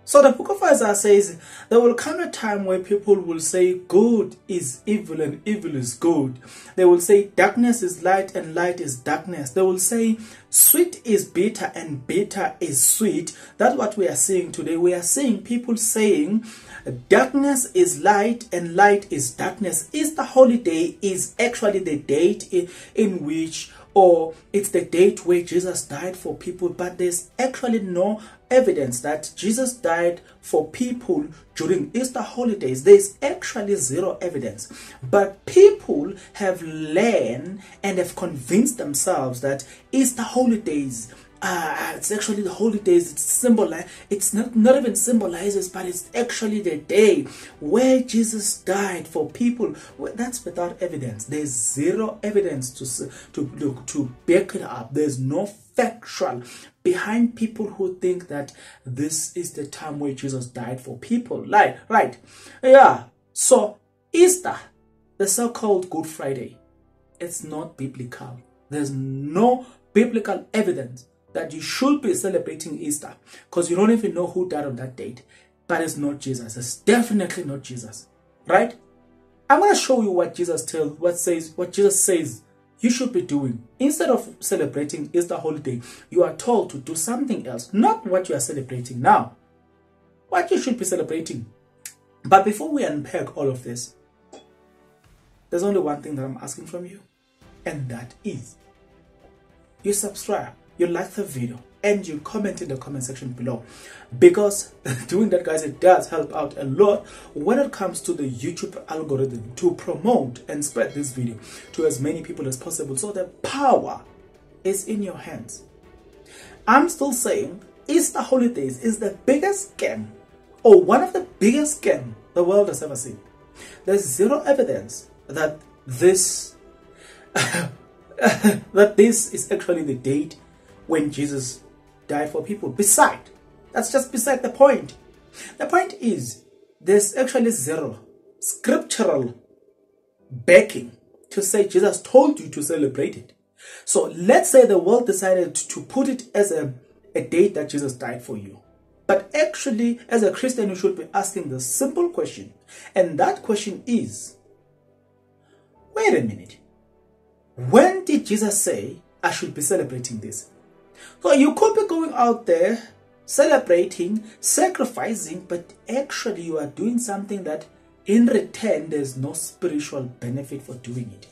So the book of Isaiah says there will come a time where people will say good is evil and evil is good. They will say darkness is light and light is darkness. They will say sweet is bitter and bitter is sweet. That's what we are seeing today. We are seeing people saying darkness is light and light is darkness. Easter holiday is actually the date in which, or it's the date where Jesus died for people, but there's actually no evidence that Jesus died for people during Easter holidays. There's actually zero evidence, but people have learned and have convinced themselves that Easter holidays, it's actually the holidays, it's not even symbolizes, but it's actually the day where Jesus died for people. Well, that's without evidence. There's zero evidence to back it up. There's no factual behind people who think that this is the time where Jesus died for people. Right. Yeah. So Easter, the so-called Good Friday, it's not biblical. There's no biblical evidence that you should be celebrating Easter, because you don't even know who died on that date. But it's not Jesus. It's definitely not Jesus. Right? I'm going to show you what Jesus says you should be doing. Instead of celebrating Easter holiday, you are told to do something else, not what you are celebrating now, what you should be celebrating. But before we unpack all of this, there's only one thing that I'm asking from you, and that is you subscribe, you like the video, and you comment in the comment section below, because doing that, guys, it does help out a lot when it comes to the YouTube algorithm to promote and spread this video to as many people as possible. So the power is in your hands. I'm still saying Easter holidays is the biggest scam, or one of the biggest scams the world has ever seen. There's zero evidence that this that this is actually the date when Jesus died for people. That's just beside the point. The point is, there's actually zero scriptural backing to say Jesus told you to celebrate it. So let's say the world decided to put it as a date that Jesus died for you. But actually, as a Christian, you should be asking the simple question. And that question is, wait a minute. When did Jesus say I should be celebrating this? So you could be going out there celebrating, sacrificing, but actually you are doing something that in return there's no spiritual benefit for doing it,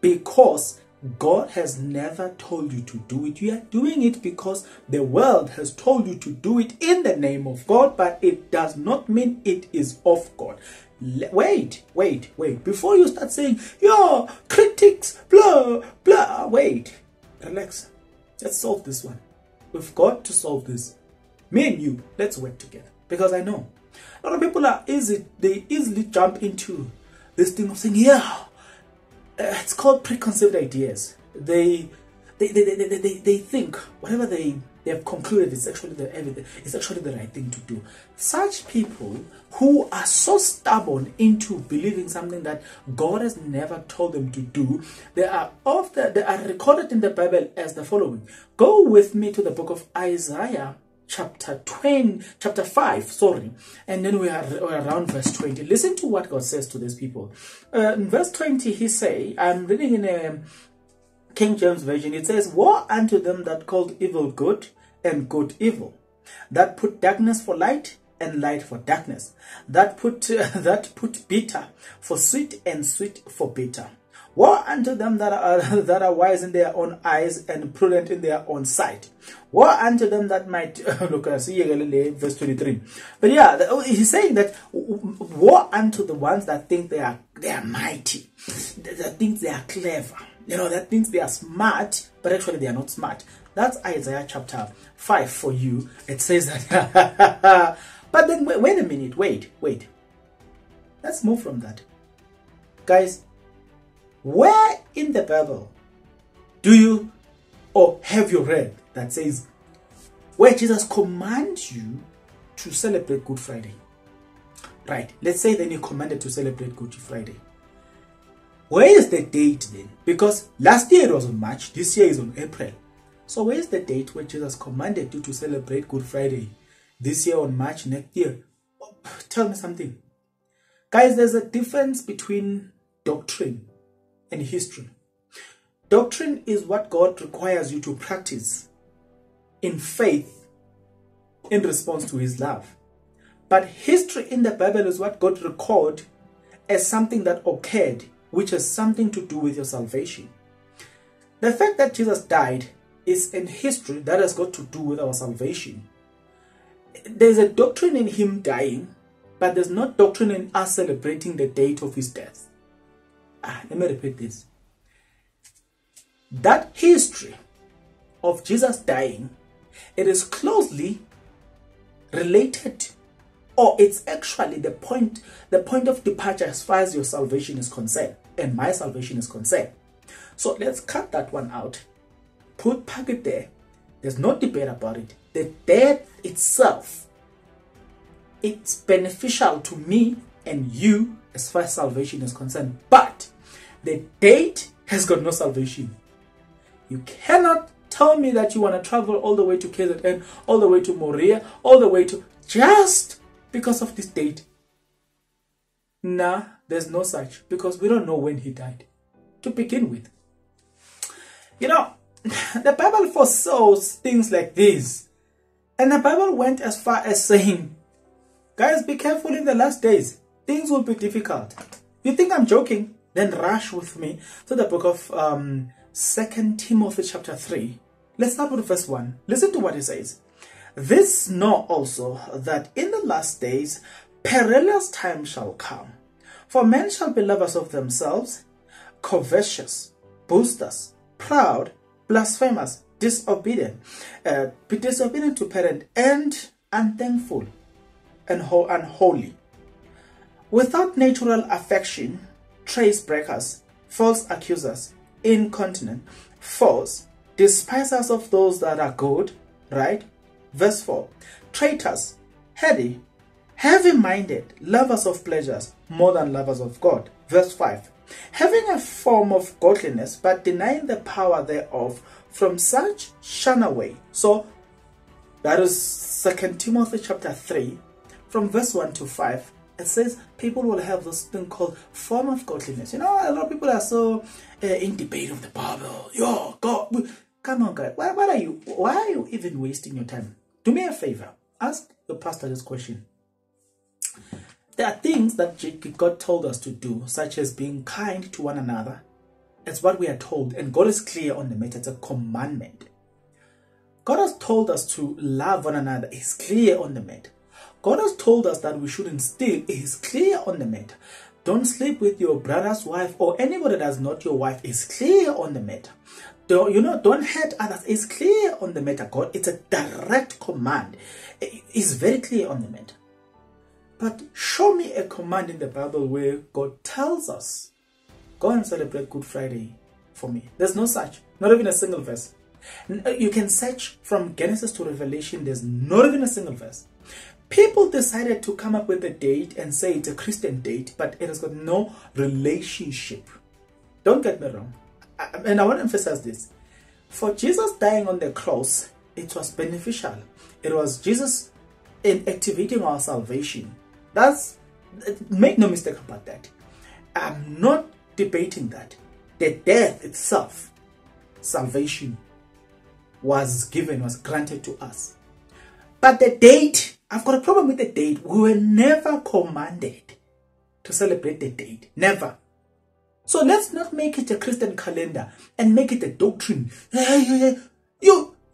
because God has never told you to do it. You are doing it because the world has told you to do it in the name of God, but it does not mean it is of God. Wait. Before you start saying, yo, critics, blah, blah, wait. Relax. Let's solve this one. We've got to solve this. Me and you, let's work together. Because I know a lot of people they easily jump into this thing of saying, yeah, it's called preconceived ideas. They think whatever they have concluded is actually the right thing to do. Such people who are so stubborn into believing something that God has never told them to do, they are recorded in the Bible as the following. Go with me to the book of Isaiah, chapter 5, and then we are around verse 20. Listen to what God says to these people. In verse 20, he say, I'm reading in a King James Version, it says, woe unto them that called evil good and good evil, that put darkness for light and light for darkness, that put bitter for sweet and sweet for bitter. Woe unto them that are wise in their own eyes and prudent in their own sight. Woe unto them that might look at verse 23. But yeah, he's saying that woe unto the ones that think they are mighty, that think they are clever, that thinks they are smart, but actually they are not smart. That's Isaiah chapter 5 for you. It says that. But then wait a minute, wait. Let's move from that, guys. Where in the Bible do you or have you read that says where Jesus commands you to celebrate Good Friday? Right, let's say then he commanded to celebrate Good Friday. Where is the date then? Because last year it was on March, this year is on April. So where is the date where Jesus commanded you to celebrate Good Friday this year on March next year. Tell me something. Guys, there's a difference between doctrine and history. Doctrine is what God requires you to practice in faith in response to his love. But history in the Bible is what God recorded as something that occurred, which has something to do with your salvation. The fact that Jesus died is in history that has got to do with our salvation. There's a doctrine in him dying, but there's no doctrine in us celebrating the date of his death. Let me repeat this. That history of Jesus dying, it is closely related, or it's actually the point of departure as far as your salvation is concerned and my salvation is concerned. So let's cut that one out. Park it there. There's no debate about it. The death itself, it's beneficial to me and you as far as salvation is concerned. But the date has got no salvation. You cannot tell me that you want to travel all the way to KZN, all the way to Moria, all the way to just because of this date. Nah, there's no such, because we don't know when he died to begin with. You know, the Bible foresaws things like this. And the Bible went as far as saying, guys, be careful in the last days. Things will be difficult. You think I'm joking? Then rush with me to the book of 2 Timothy chapter 3. Let's start with verse 1. Listen to what it says. This know also that in the last days perilous times shall come. For men shall be lovers of themselves, covetous, boasters, proud, blasphemous, disobedient, be disobedient to parent, and unthankful, and unholy, without natural affection, trace breakers, false accusers, incontinent, false, despisers of those that are good, right? Verse 4, traitors, heady, heavy-minded, lovers of pleasures more than lovers of God. Verse 5, having a form of godliness, but denying the power thereof, from such shun away. So that is 2 Timothy chapter 3, from verse 1 to 5. It says people will have this thing called form of godliness. You know, a lot of people are so in debate of the Bible. Yo, God, come on, God. Why are you even wasting your time? Do me a favor. Ask your pastor this question. There are things that God told us to do, such as being kind to one another. It's what we are told, and God is clear on the matter. It's a commandment. God has told us to love one another. He's clear on the matter. God has told us that we shouldn't steal. He's clear on the matter. Don't sleep with your brother's wife or anybody that's not your wife. Is clear on the matter. Don't hurt others. It's clear on the matter. God, it's a direct command. It's very clear on the matter. But show me a command in the Bible where God tells us, go and celebrate Good Friday for me. There's no such. Not even a single verse. You can search from Genesis to Revelation. There's not even a single verse. People decided to come up with a date and say it's a Christian date, but it has got no relationship. Don't get me wrong. And I want to emphasize this. For Jesus dying on the cross, it was beneficial. It was Jesus in activating our salvation. Make no mistake about that. I'm not debating that. The death itself, salvation, was granted to us. But the date, I've got a problem with the date. We were never commanded to celebrate the date. Never. So let's not make it a Christian calendar and make it a doctrine.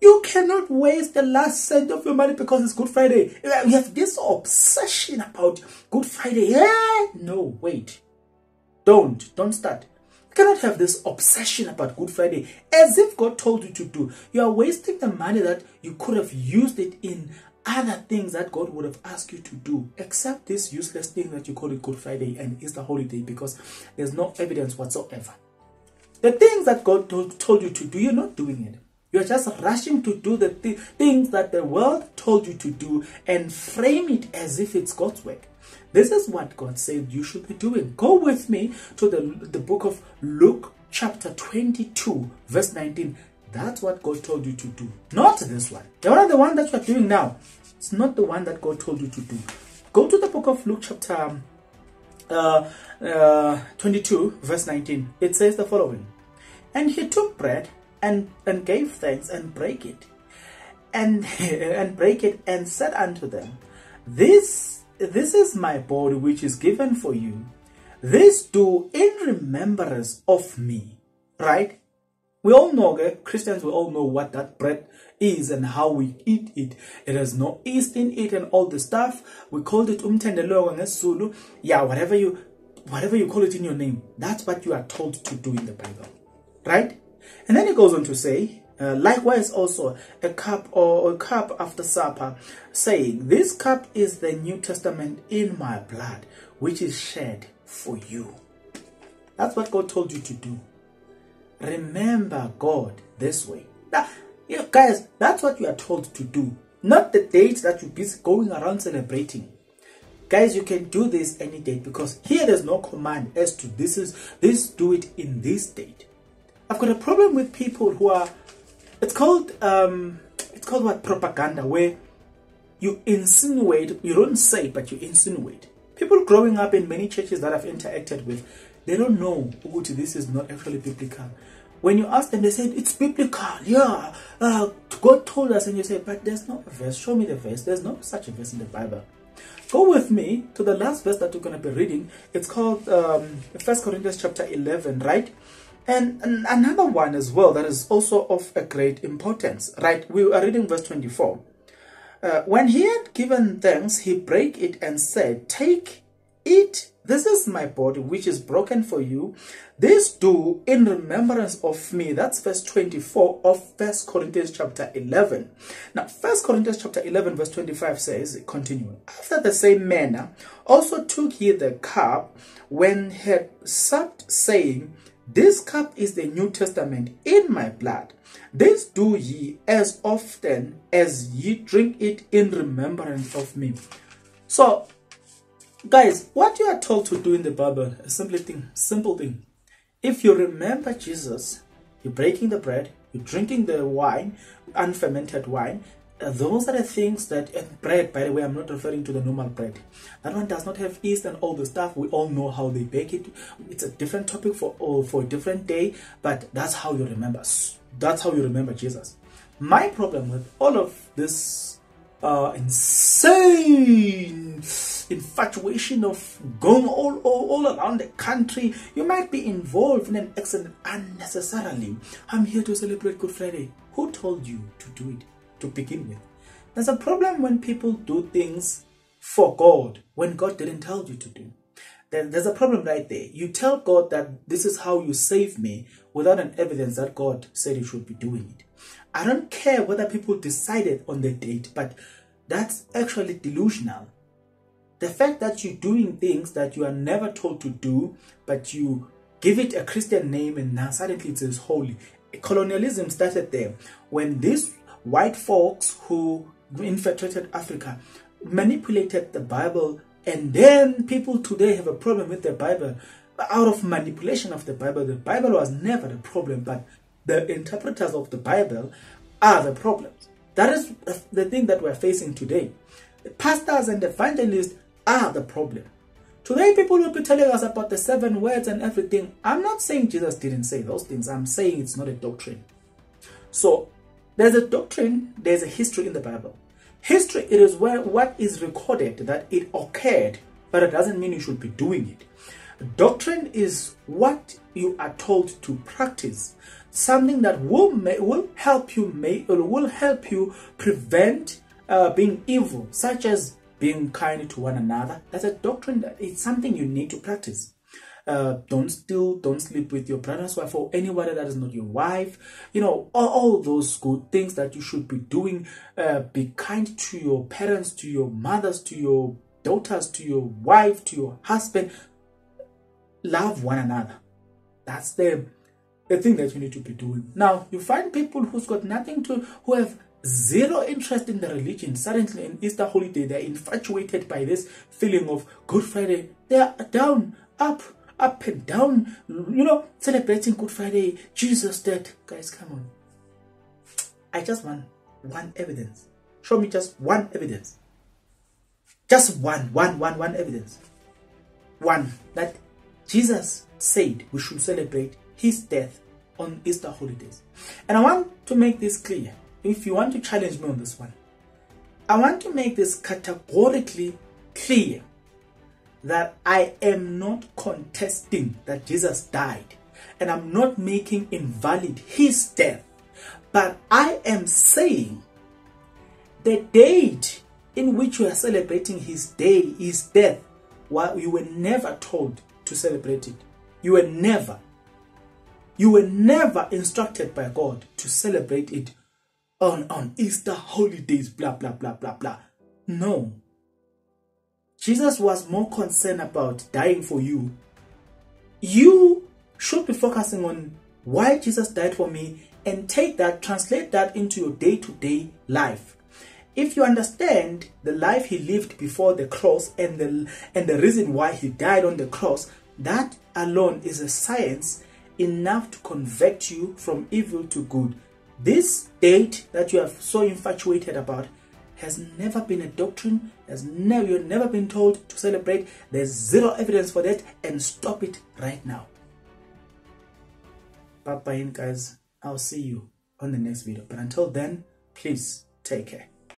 You cannot waste the last cent of your money because it's Good Friday. We have this obsession about Good Friday. No, wait. Don't start. You cannot have this obsession about Good Friday as if God told you to do. You are wasting the money that you could have used it in other things that God would have asked you to do, except this useless thing that you call it Good Friday and Easter holiday, because there's no evidence whatsoever. The things that God told you to do, you're not doing it. You're just rushing to do the things that the world told you to do and frame it as if it's God's work. This is what God said you should be doing. Go with me to the book of Luke chapter 22 verse 19. That's what God told you to do, not this one. The one that you are doing now, it's not the one that God told you to do. Go to the book of Luke chapter 22 verse 19. It says the following: and he took bread and gave thanks and brake it and said unto them, this is my body which is given for you. This do in remembrance of me. Right? We all know, okay? Christians, we all know what that bread is and how we eat it. It has no yeast in it and all the stuff. We called it umtendelo ngesizulu. Yeah, whatever you call it in your name, that's what you are told to do in the Bible. Right? And then it goes on to say, likewise also a cup after supper, saying, this cup is the New Testament in my blood, which is shed for you. That's what God told you to do. Remember God this way. Now, guys, that's what you are told to do. Not the date that you're busy going around celebrating. Guys, you can do this any date, because here there's no command as to this do it in this date. I've got a problem with people who are, it's called what, propaganda, where you insinuate, you don't say, but you insinuate. People growing up in many churches that I've interacted with, they don't know this is not actually biblical. When you ask them, they say, it's biblical. Yeah, God told us. And you say, but there's no verse. Show me the verse. There's no such a verse in the Bible. Go with me to the last verse that we're going to be reading. It's called 1 Corinthians chapter 11, right? And another one as well that is also of a great importance, right? We are reading verse 24. When he had given thanks, he brake it and said, take, eat, this is my body which is broken for you. This do in remembrance of me. That's verse 24 of 1 Corinthians chapter 11. Now 1 Corinthians chapter 11 verse 25 says, continuing, after the same manner also took he the cup when he had supped, saying, this cup is the New Testament in my blood. This do ye as often as ye drink it in remembrance of me. So, guys, what you are told to do in the Bible, a simple thing. If you remember Jesus, you're breaking the bread, you're drinking the wine, unfermented wine. Those are the things that, and bread, by the way, I'm not referring to the normal bread. That one does not have yeast and all the stuff. We all know how they bake it. It's a different topic for a different day, but that's how you remember. That's how you remember Jesus. My problem with all of this insane infatuation of going all around the country, you might be involved in an accident unnecessarily. I'm here to celebrate Good Friday. Who told you to do it to begin with? There's a problem when people do things for God when God didn't tell you to do. Then there's a problem right there. You tell God that this is how you save me without an evidence that God said you should be doing it. I don't care whether people decided on the date, but that's actually delusional. The fact that you're doing things that you are never told to do, but you give it a Christian name and now suddenly it is holy. Colonialism started there when these white folks who infiltrated Africa manipulated the Bible, and then people today have a problem with the Bible out of manipulation of the Bible. The Bible was never the problem, but the interpreters of the Bible are the problems. That is the thing that we're facing today. The pastors and evangelists are the problem. Today people will be telling us about the 7 words and everything. I'm not saying Jesus didn't say those things. I'm saying it's not a doctrine. So there's a doctrine, there's a history in the Bible. History, it is where what is recorded that it occurred, but it doesn't mean you should be doing it. Doctrine is what you are told to practice, something that will help you prevent being evil, such as being kind to one another. That's a doctrine that it's something you need to practice. Don't steal, don't sleep with your brother's wife or anybody that is not your wife. You know, all those good things that you should be doing. Be kind to your parents, to your mothers, to your daughters, to your wife, to your husband. Love one another. That's the thing that you need to be doing. Now, you find people who have zero interest in the religion. Suddenly, in Easter holiday, they're infatuated by this feeling of Good Friday. They're down, up and down, you know, celebrating Good Friday. Jesus dead. Guys, come on. I just want one evidence. Show me just one evidence. Just one evidence. One, that Jesus said we should celebrate his death on Easter holidays. And I want to make this clear. If you want to challenge me on this one, I want to make this categorically clear that I am not contesting that Jesus died, and I'm not making invalid his death, but I am saying the date in which we are celebrating his day, his death, well, you were never told to celebrate it. You were never instructed by God to celebrate it on Easter holidays, blah, blah, blah, blah, blah. No. Jesus was more concerned about dying for you. You should be focusing on why Jesus died for me, and take that, translate that into your day-to-day life. If you understand the life he lived before the cross and the reason why he died on the cross, that alone is a science enough to convert you from evil to good. This date that you are so infatuated about has never been a doctrine, you've never been told to celebrate. There's zero evidence for that, and stop it right now. Bye-bye, guys. I'll see you on the next video. But until then, please take care.